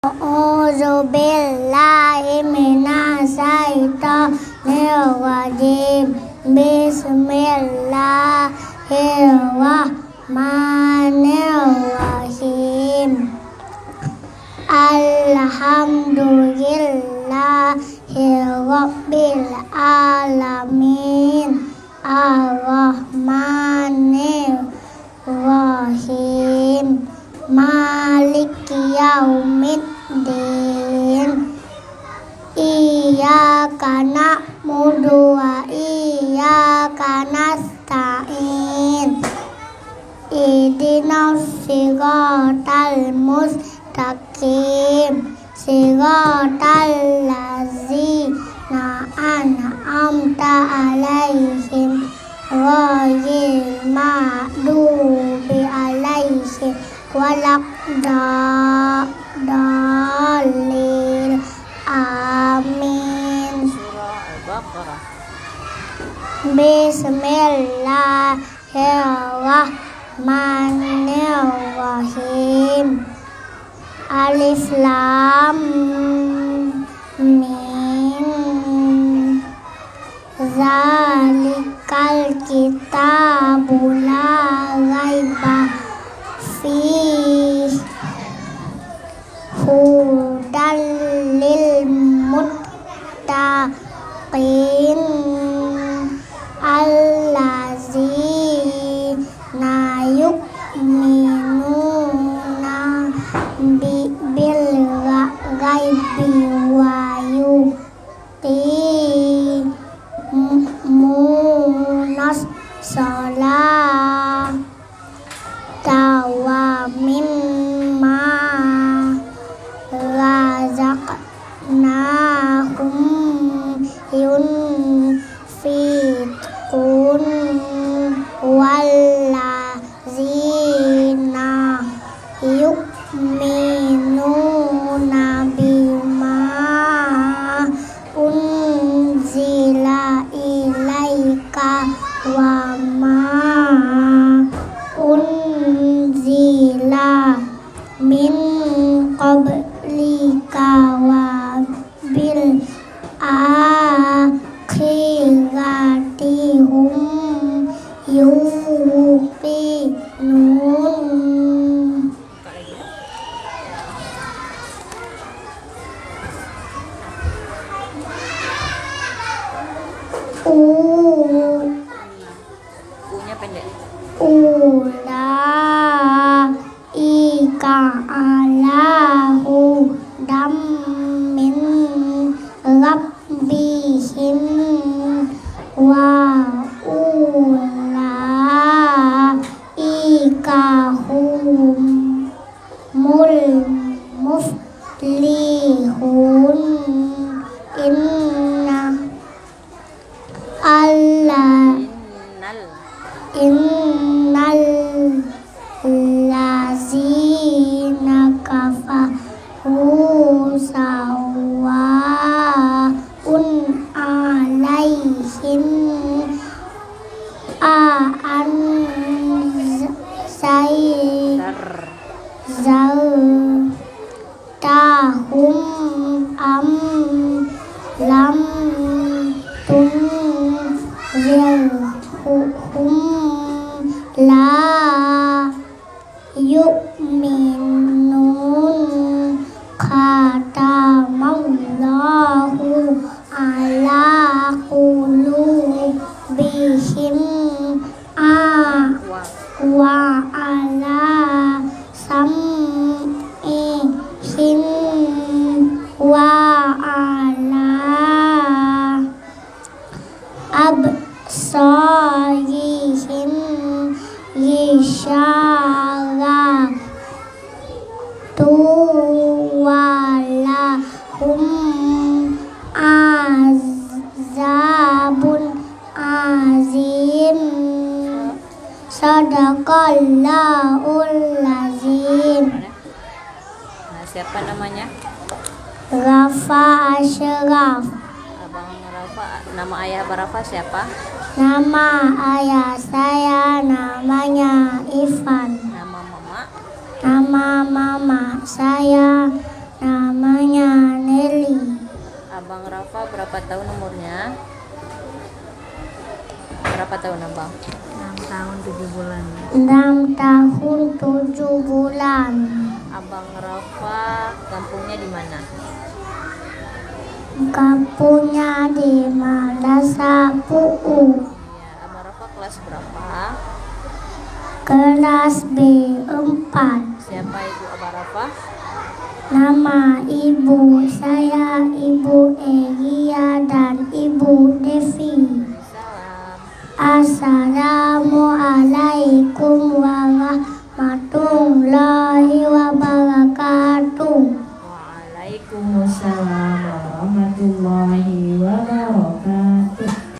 A'udzubillahi minasyaitonirrajim. Bismillahirrahmanirrahim. Alhamdulillahirabbil alamin. Arrahmanirrahim. Maliki yaumiddin. Iyyaka na'budu wa iyyaka nasta'in. Ihdinas siratal mustaqim. Siratal ladzina an'amta 'alaihim ghairil maghdubi 'alaihim waladdallin. Amin. Surah Al-Baqarah. Bismillahirrahmanirrahim. Alif Lam Mim. Zalikal kitabu la raiba fihi hudal lil muttaqin allazina yu'minuna bil ghaibi wa yuqimunas sholata wa mimma razaqnahum yunfiqun wallazina yu'minuna bima unzila ilaika wa ma unzila min qablika wa bil akhirati hum yuqinun. U-nya pendek. Ulaika ala hudam min rabbihim wa ulaika humul muflihun. Innal lazina kafaru sawa'un alaihim anzartahum am lam tunzirhum la yu'minun. Khatamallahu ala qulubihim wa ala sam'ihim wa ala absarihim gisharatu walahum azabun azim. Sadaqallahul azim. Nah, siapa namanya? Rafa Ashraf. Abang Rafa. Nama ayah Abang Rafa siapa? Nama ayah saya namanya Ivan. Nama mama? Nama mama saya namanya Rafa berapa tahun umurnya? Berapa tahun abang? 6 tahun 7 bulan. 6 tahun 7 bulan. Abang Rafa kampungnya di mana? Kampungnya di Madrasah Puu, Ya, abang Rafa kelas berapa? kelas B4. Siapa ibu abang Rafa? Nama ibu saya Ibu Elia dan Ibu Devi. Salam. Assalamualaikum warahmatullahi